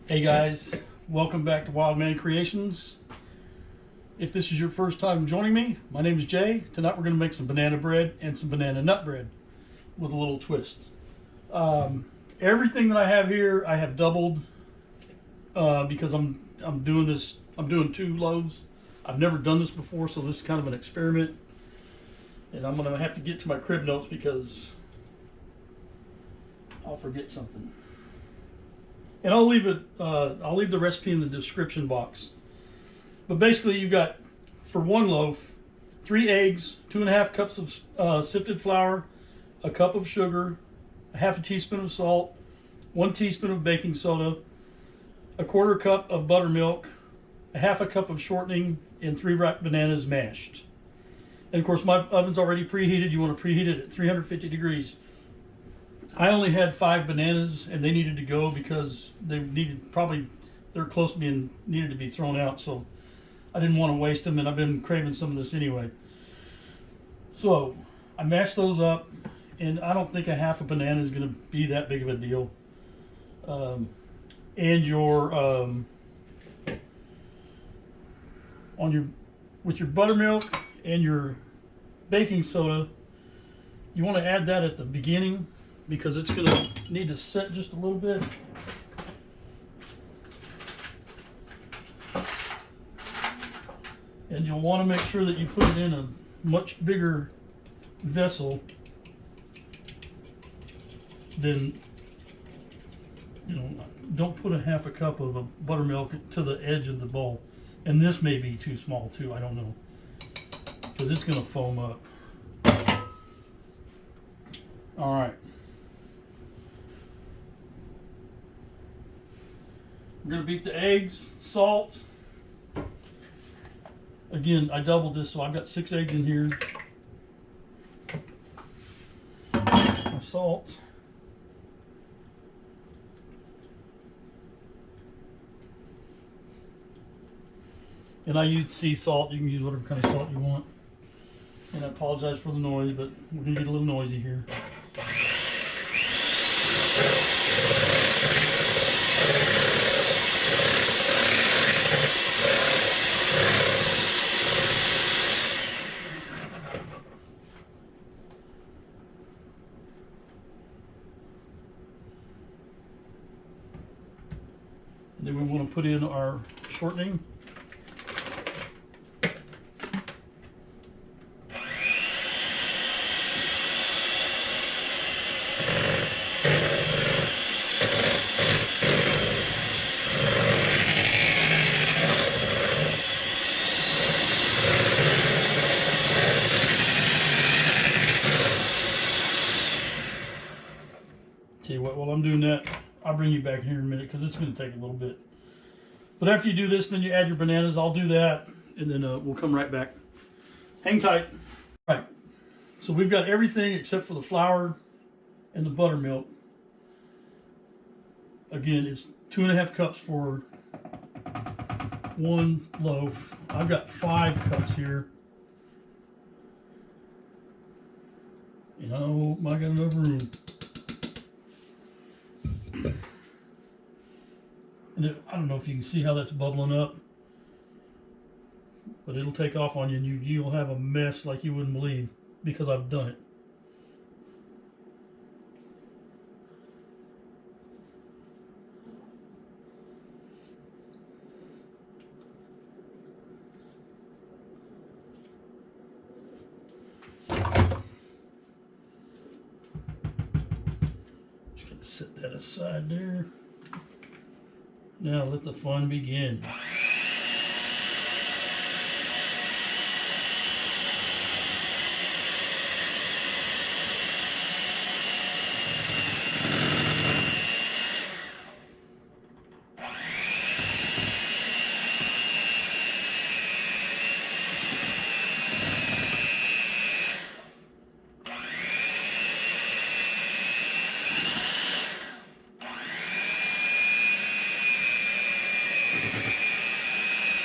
Hey guys, welcome back to Wild Man Creations. If this is your first time joining me, my name is Jay. Tonight we're going to make some banana bread and some banana nut bread with a little twist. Everything that I have here, I have doubled because I'm doing 2 loaves. I've never done this before, so this is kind of an experiment. And I'm going to have to get to my crib notes because I'll forget something. And I'll leave the recipe in the description box. But basically, you've got, for 1 loaf, 3 eggs, 2.5 cups of sifted flour, a cup of sugar, a half a teaspoon of salt, 1 teaspoon of baking soda, a 1/4 cup of buttermilk, a half a cup of shortening, and 3 ripe bananas mashed. And of course, my oven's already preheated. You want to preheat it at 350 degrees. I only had 5 bananas, and they needed to go because they're close to being needed to be thrown out. So I didn't want to waste them, and I've been craving some of this anyway. So I mashed those up, and I don't think a half a banana is going to be that big of a deal. And with your buttermilk and your baking soda, you want to add that at the beginning, because it's going to need to set just a little bit. And you'll want to make sure that you put it in a much bigger vessel than, don't put a half a cup of buttermilk to the edge of the bowl. And this may be too small too, I don't know, because it's going to foam up. All right. We're going to beat the eggs, salt. Again, I doubled this, so I've got 6 eggs in here. My salt. And I use sea salt. You can use whatever kind of salt you want. And I apologize for the noise, but we're going to get a little noisy here. And then we want to put in our shortening. Tell you what, while I'm doing that, I'll bring you back here in a minute because it's going to take a little bit. But after you do this, then you add your bananas. I'll do that, and then we'll come right back. Hang tight. All right, so we've got everything except for the flour and the buttermilk. Again, it's 2.5 cups for 1 loaf. I've got 5 cups here. And I hope I got enough room. And I don't know if you can see how that's bubbling up, but it'll take off on you, and you'll have a mess like you wouldn't believe, because I've done it. Just gonna set that aside there. Now let the fun begin.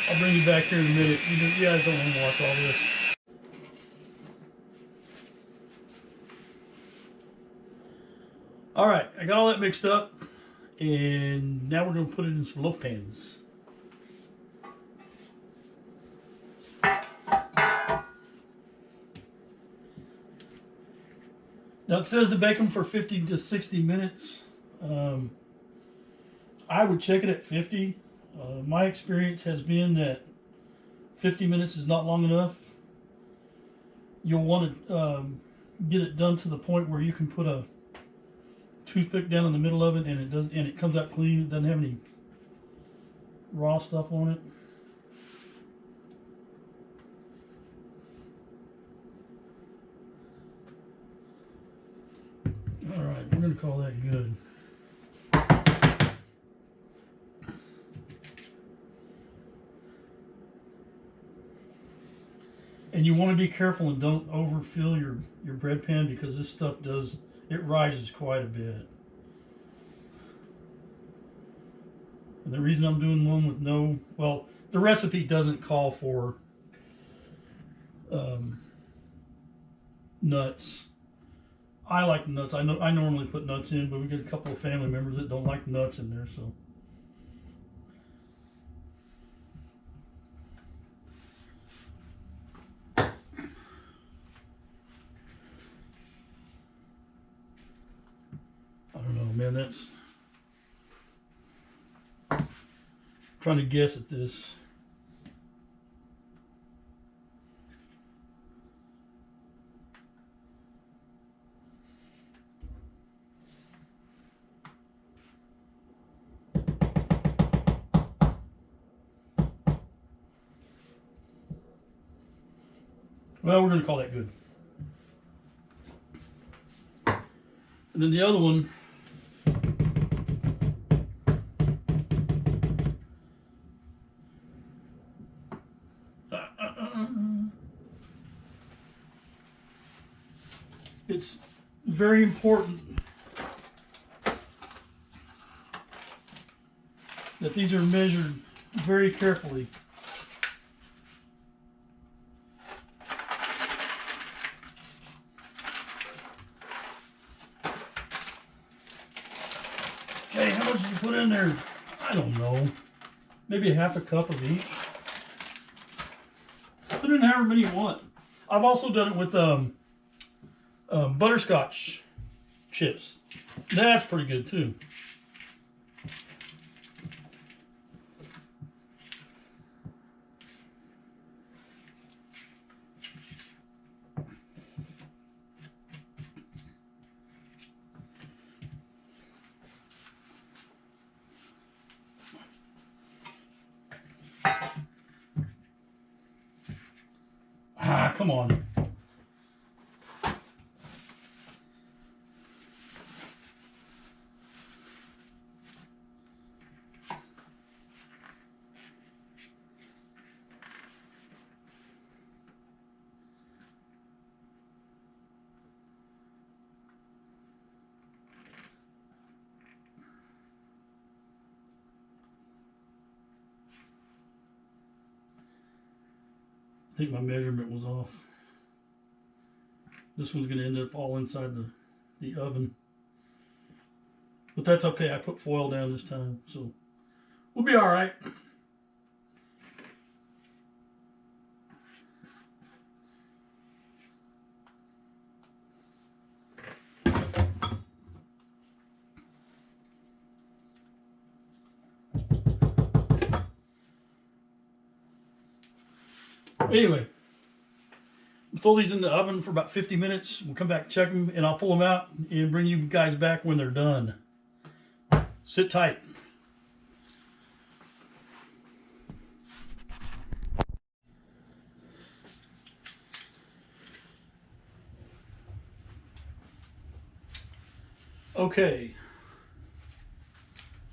I'll bring you back here in a minute. You guys don't want to watch all this. All right, I got all that mixed up, And now we're going to put it in some loaf pans. Now it says to bake them for 50 to 60 minutes. I would check it at 50. My experience has been that 50 minutes is not long enough. You'll want to get it done to the point where you can put a toothpick down in the middle of it, and it comes out clean. It doesn't have any raw stuff on it. All right, we're going to call that good. And you want to be careful and don't overfill your bread pan, because this stuff it rises quite a bit. And the reason I'm doing one with the recipe doesn't call for nuts. I like nuts. I normally put nuts in, but we get a couple of family members that don't like nuts in there, so. I don't know, man, that's trying to guess at this. Well, we're going to call that good. And then the other one, it's very important that these are measured very carefully. Okay, how much did you put in there? I don't know. Maybe a half a cup of each. Put in however many you want. I've also done it with butterscotch chips. That's pretty good too. Ah, come on. I think my measurement was off. This one's going to end up all inside the oven. But that's okay. I put foil down this time, so we'll be all right. Anyway, we'll throw these in the oven for about 50 minutes. We'll come back, check them, and I'll pull them out and bring you guys back when they're done. Sit tight. Okay.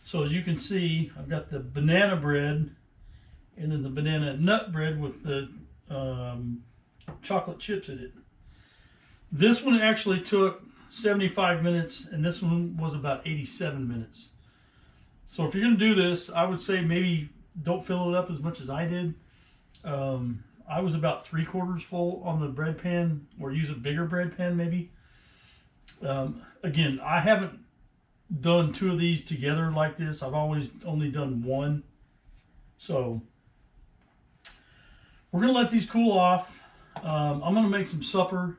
So as you can see, I've got the banana bread and then the banana nut bread with the chocolate chips in it. This one actually took 75 minutes and this one was about 87 minutes. So if you're going to do this, I would say maybe don't fill it up as much as I did. I was about 3/4 full on the bread pan, or use a bigger bread pan maybe. Again, I haven't done 2 of these together like this. I've always only done 1. So we're gonna let these cool off. I'm gonna make some supper,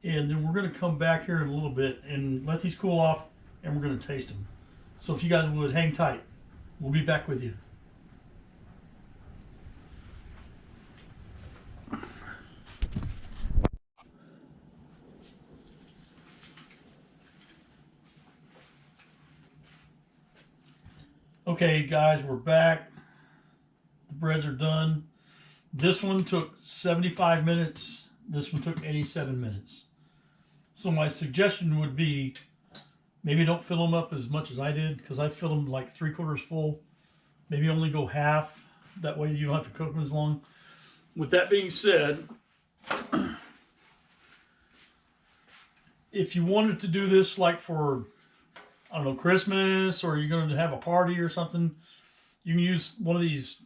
and then we're gonna come back here in a little bit and let these cool off, and we're gonna taste them. So if you guys would hang tight, we'll be back with you. Okay guys, we're back. The breads are done. This one took 75 minutes. This one took 87 minutes. So my suggestion would be maybe don't fill them up as much as I did, because I filled them like 3/4 full. Maybe only go half. That way you don't have to cook them as long. With that being said, if you wanted to do this like for, I don't know, Christmas, or you're going to have a party or something, you can use one of these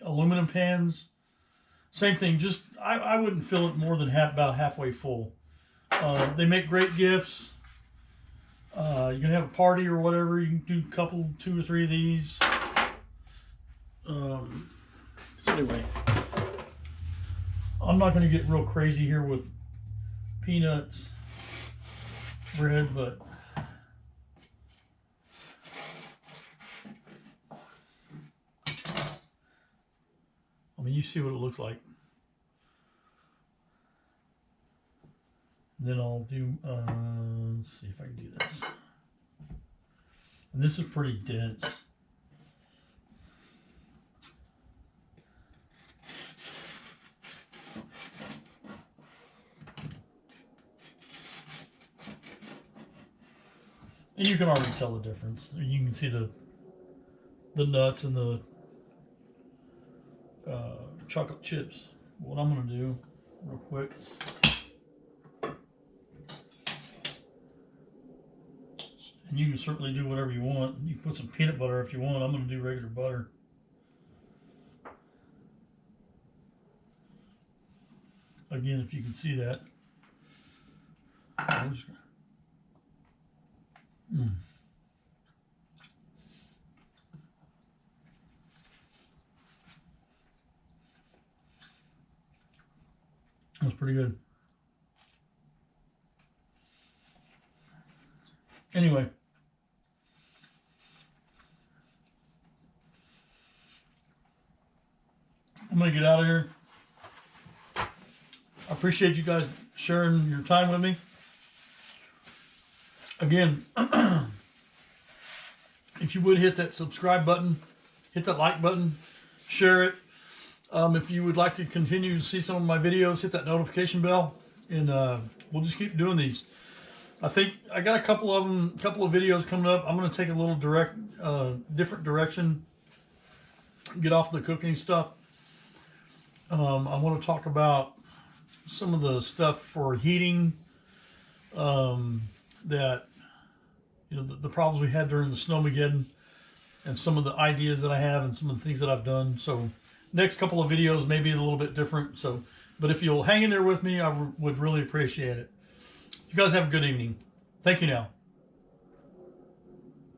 aluminum pans. Same thing, just I wouldn't fill it more than about halfway full. They make great gifts. You're gonna have a party or whatever, you can do a couple, 2 or 3 of these. So anyway, I'm not gonna get real crazy here with peanuts bread, but I mean, you see what it looks like. Then I'll do, let's see if I can do this. And this is pretty dense. And you can already tell the difference. You can see the nuts and the chocolate chips. What I'm going to do real quick, and you can certainly do whatever you want. You can put some peanut butter if you want. I'm going to do regular butter. Again, if you can see that. That's pretty good. Anyway, I'm gonna get out of here. I appreciate you guys sharing your time with me. Again, if you would hit that subscribe button, hit that like button, share it. If you would like to continue to see some of my videos, hit that notification bell, and we'll just keep doing these. I think I got a couple of videos coming up. I'm going to take a little different direction, get off the cooking stuff. I want to talk about some of the stuff for heating, that, you know, the problems we had during the Snowmageddon, and some of the ideas that I have and some of the things that I've done. So next couple of videos may be a little bit different. So, but if you'll hang in there with me, I would really appreciate it. You guys have a good evening. Thank you now.